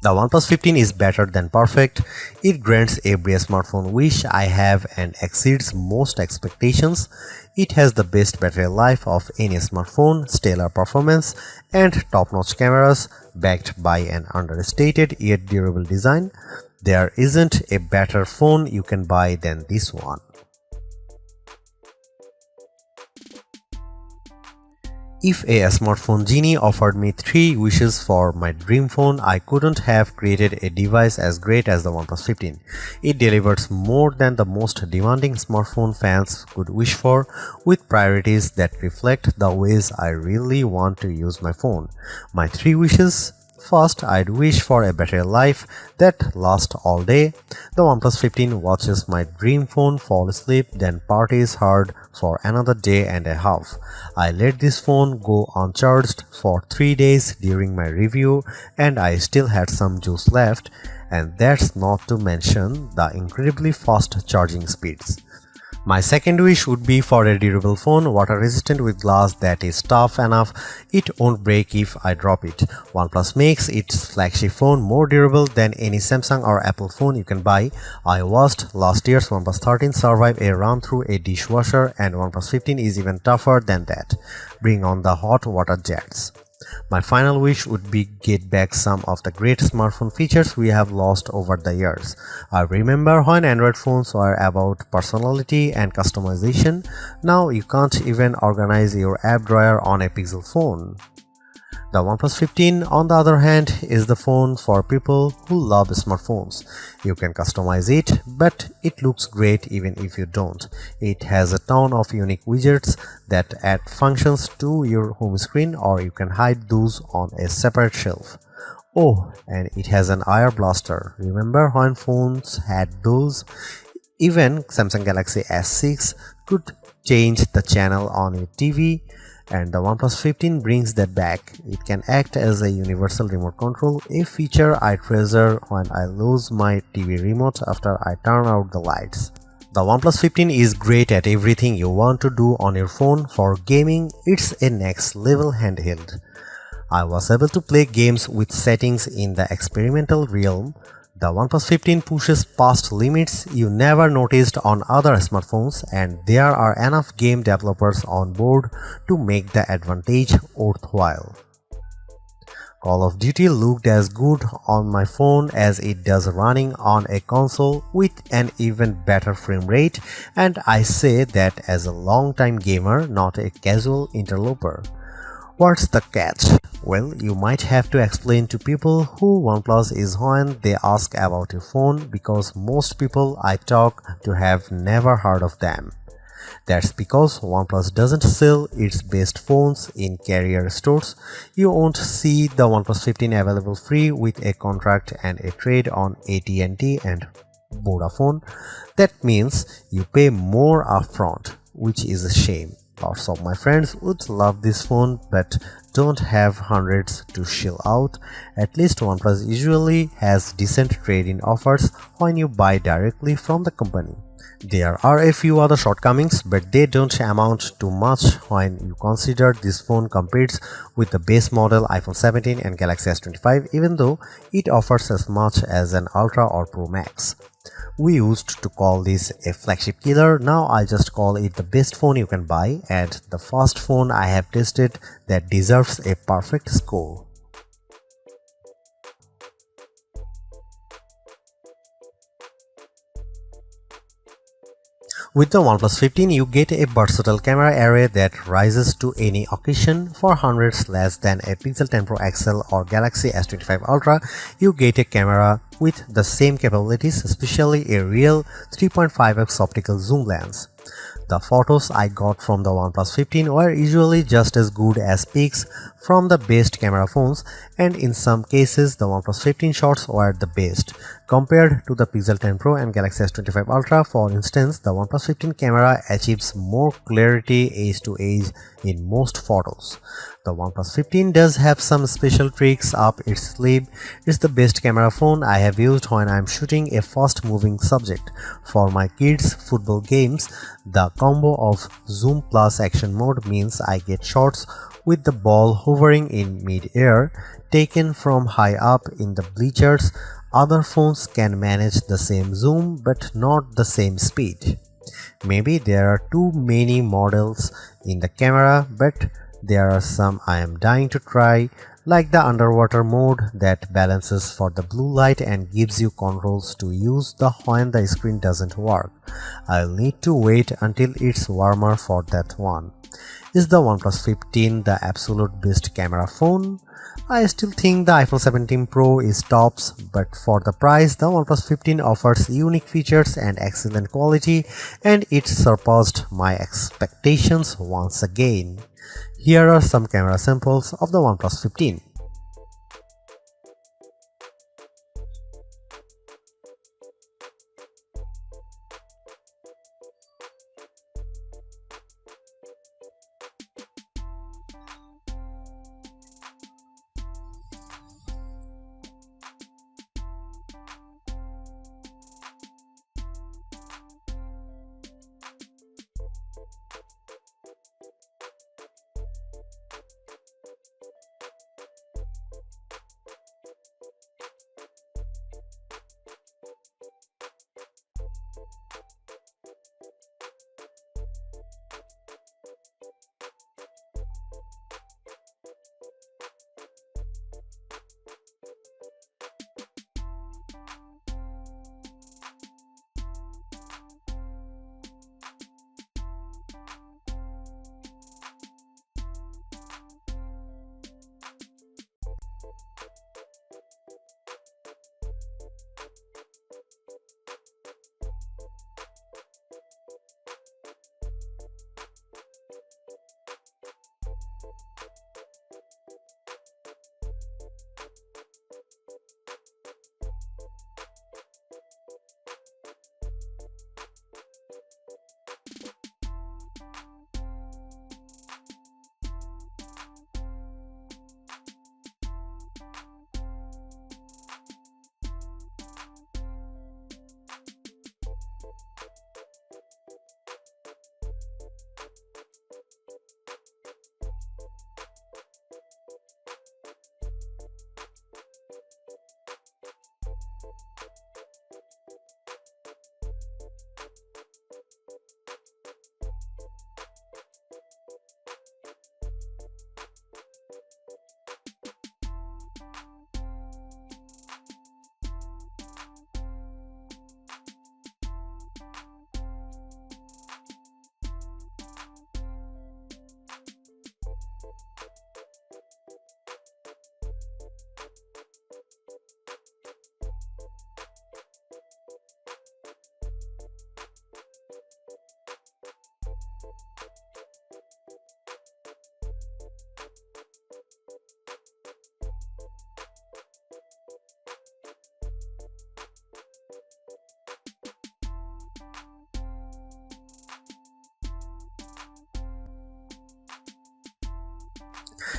The OnePlus 15 is better than perfect. It grants every smartphone wish I have and exceeds most expectations. It has the best battery life of any smartphone, stellar performance, and top-notch cameras backed by an understated yet durable design. There isn't a better phone you can buy than this one. If a smartphone genie offered me 3 wishes for my dream phone, I couldn't have created a device as great as the OnePlus 15. It delivers more than the most demanding smartphone fans could wish for, with priorities that reflect the ways I really want to use my phone. My 3 wishes: first, I'd wish for a battery life that lasts all day. The OnePlus 15 watches my dream phone fall asleep, then parties hard for another day and a half. I let this phone go uncharged for 3 days during my review and I still had some juice left, and that's not to mention the incredibly fast charging speeds. My second wish would be for a durable phone, water resistant with glass that is tough enough it won't break if I drop it. OnePlus makes its flagship phone more durable than any Samsung or Apple phone you can buy. I watched last year's OnePlus 13 survive a run through a dishwasher, and OnePlus 15 is even tougher than that. Bring on the hot water jets. My final wish would be get back some of the great smartphone features we have lost over the years. I remember when Android phones were about personality and customization. Now you can't even organize your app drawer on a Pixel phone. The OnePlus 15, on the other hand, is the phone for people who love smartphones. You can customize it, but it looks great even if you don't. It has a ton of unique widgets that add functions to your home screen, or you can hide those on a separate shelf. Oh, and it has an IR blaster. Remember when phones had those? Even Samsung Galaxy S6 could change the channel on your TV. And the OnePlus 15 brings that back. It can act as a universal remote control, a feature I treasure when I lose my TV remote after I turn out the lights. The OnePlus 15 is great at everything you want to do on your phone. For gaming, it's a next level handheld. I was able to play games with settings in the experimental realm. The OnePlus 15 pushes past limits you never noticed on other smartphones, and there are enough game developers on board to make the advantage worthwhile. Call of Duty looked as good on my phone as it does running on a console with an even better frame rate, and I say that as a long-time gamer, not a casual interloper. What's the catch? Well, you might have to explain to people who OnePlus is when they ask about your phone, because most people I talk to have never heard of them. That's because OnePlus doesn't sell its best phones in carrier stores. You won't see the OnePlus 15 available free with a contract and a trade on AT&T and Vodafone. That means you pay more upfront, which is a shame. Lots of my friends would love this phone but don't have hundreds to shell out. At least OnePlus usually has decent trade-in offers when you buy directly from the company. There are a few other shortcomings, but they don't amount to much when you consider this phone competes with the base model iPhone 17 and Galaxy S25, even though it offers as much as an Ultra or Pro Max. We used to call this a flagship killer. Now I just call it the best phone you can buy, and the first phone I have tested that deserves a perfect score. With the OnePlus 15, you get a versatile camera array that rises to any occasion. For hundreds less than a Pixel 10 Pro XL or Galaxy S25 Ultra, you get a camera with the same capabilities, especially a real 3.5x optical zoom lens. The photos I got from the OnePlus 15 were usually just as good as pics from the best camera phones, and in some cases the OnePlus 15 shots were the best. Compared to the Pixel 10 Pro and Galaxy S25 Ultra, for instance, the OnePlus 15 camera achieves more clarity edge to edge in most photos. The OnePlus 15 does have some special tricks up its sleeve. It's the best camera phone I have used when I'm shooting a fast-moving subject. For my kids' football games, the combo of zoom plus action mode means I get shots with the ball hovering in mid-air, taken from high up in the bleachers. Other phones can manage the same zoom but not the same speed. Maybe there are too many models in the camera, but there are some I am dying to try, like the underwater mode that balances for the blue light and gives you controls to use when the screen doesn't work. I'll need to wait until it's warmer for that one. Is the OnePlus 15 the absolute best camera phone? I still think the iPhone 17 Pro is tops, but for the price, the OnePlus 15 offers unique features and excellent quality, and it surpassed my expectations once again. Here are some camera samples of the OnePlus 15.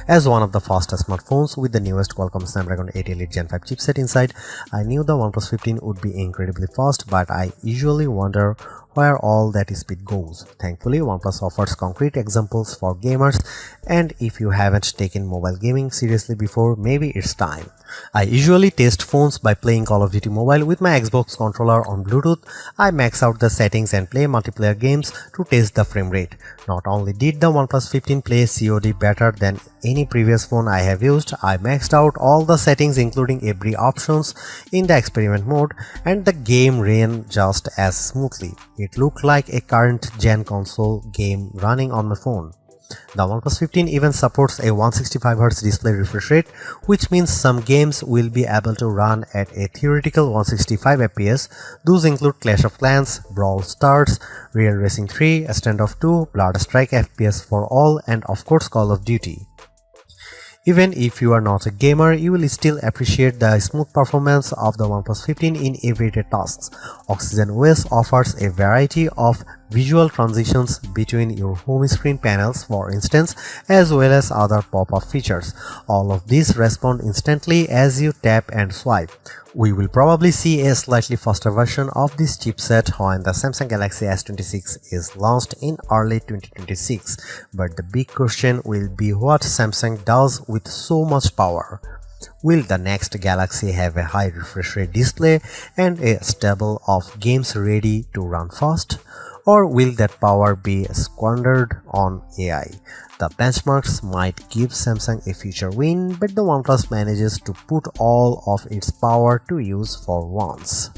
As one of the fastest smartphones with the newest Qualcomm Snapdragon 8 Elite Gen 5 chipset inside, I knew the OnePlus 15 would be incredibly fast, but I usually wonder where all that speed goes. Thankfully, OnePlus offers concrete examples for gamers, and if you haven't taken mobile gaming seriously before, maybe it's time. I usually test phones by playing Call of Duty Mobile with my Xbox controller on Bluetooth. I max out the settings and play multiplayer games to test the frame rate. Not only did the OnePlus 15 play COD better than any previous phone I have used, I maxed out all the settings including every options in the experiment mode, and the game ran just as smoothly. It looked like a current gen console game running on my phone. The OnePlus 15 even supports a 165Hz display refresh rate, which means some games will be able to run at a theoretical 165 FPS. Those include Clash of Clans, Brawl Stars, Real Racing 3, Standoff 2, Blood Strike FPS for all, and of course Call of Duty. Even if you are not a gamer, you will still appreciate the smooth performance of the OnePlus 15 in everyday tasks. OxygenOS offers a variety of visual transitions between your home screen panels, for instance, as well as other pop-up features. All of these respond instantly as you tap and swipe. We will probably see a slightly faster version of this chipset when the Samsung Galaxy S26 is launched in early 2026, but the big question will be what Samsung does with so much power. Will the next Galaxy have a high refresh rate display and a stable of games ready to run fast? Or will that power be squandered on AI? The benchmarks might give Samsung a future win, but the OnePlus manages to put all of its power to use for once.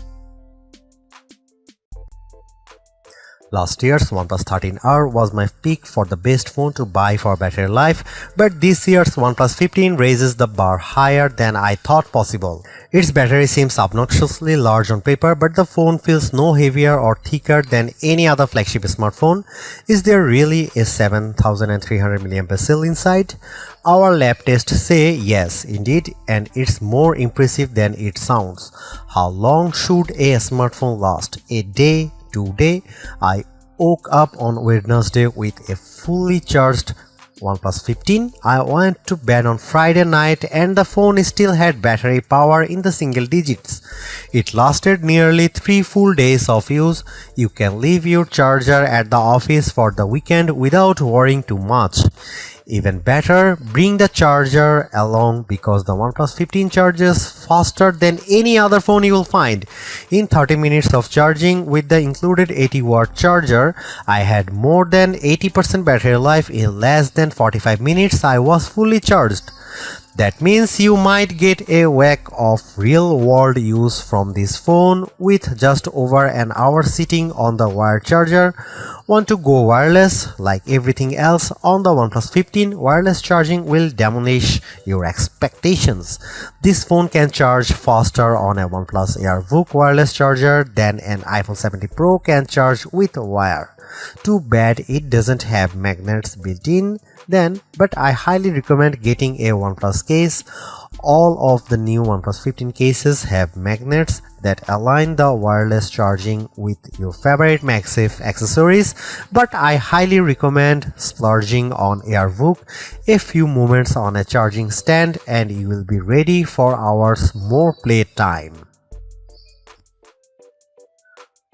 Last year's OnePlus 13R was my pick for the best phone to buy for battery life, but this year's OnePlus 15 raises the bar higher than I thought possible. Its battery seems obnoxiously large on paper, but the phone feels no heavier or thicker than any other flagship smartphone. Is there really a 7300 mAh cell inside? Our lab tests say yes, indeed, and it's more impressive than it sounds. How long should a smartphone last? A day? 2 days? I woke up on Wednesday with a fully charged OnePlus 15. I went to bed on Friday night and the phone still had battery power in the single digits. It lasted nearly 3 full days of use. You can leave your charger at the office for the weekend without worrying too much. Even better, bring the charger along because the OnePlus 15 charges faster than any other phone you will find. In 30 minutes of charging with the included 80-watt charger, I had more than 80% battery life. In less than 45 minutes, I was fully charged. That means you might get a whack of real-world use from this phone with just over an hour sitting on the wired charger. Want to go wireless? Like everything else on the OnePlus 15, wireless charging will demolish your expectations. This phone can charge faster on a OnePlus AirVook wireless charger than an iPhone 17 Pro can charge with a wire. Too bad it doesn't have magnets built in then, but I highly recommend getting a OnePlus case. All of the new OnePlus 15 cases have magnets that align the wireless charging with your favorite MagSafe accessories, but I highly recommend splurging on AirVook. A few moments on a charging stand and you will be ready for hours more playtime.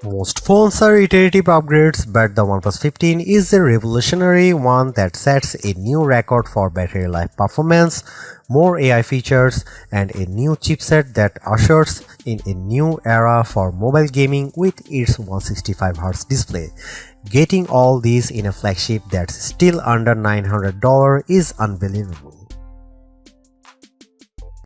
Most phones are iterative upgrades, but the OnePlus 15 is a revolutionary one that sets a new record for battery life performance, more AI features, and a new chipset that ushers in a new era for mobile gaming with its 165Hz display. Getting all these in a flagship that's still under $900 is unbelievable.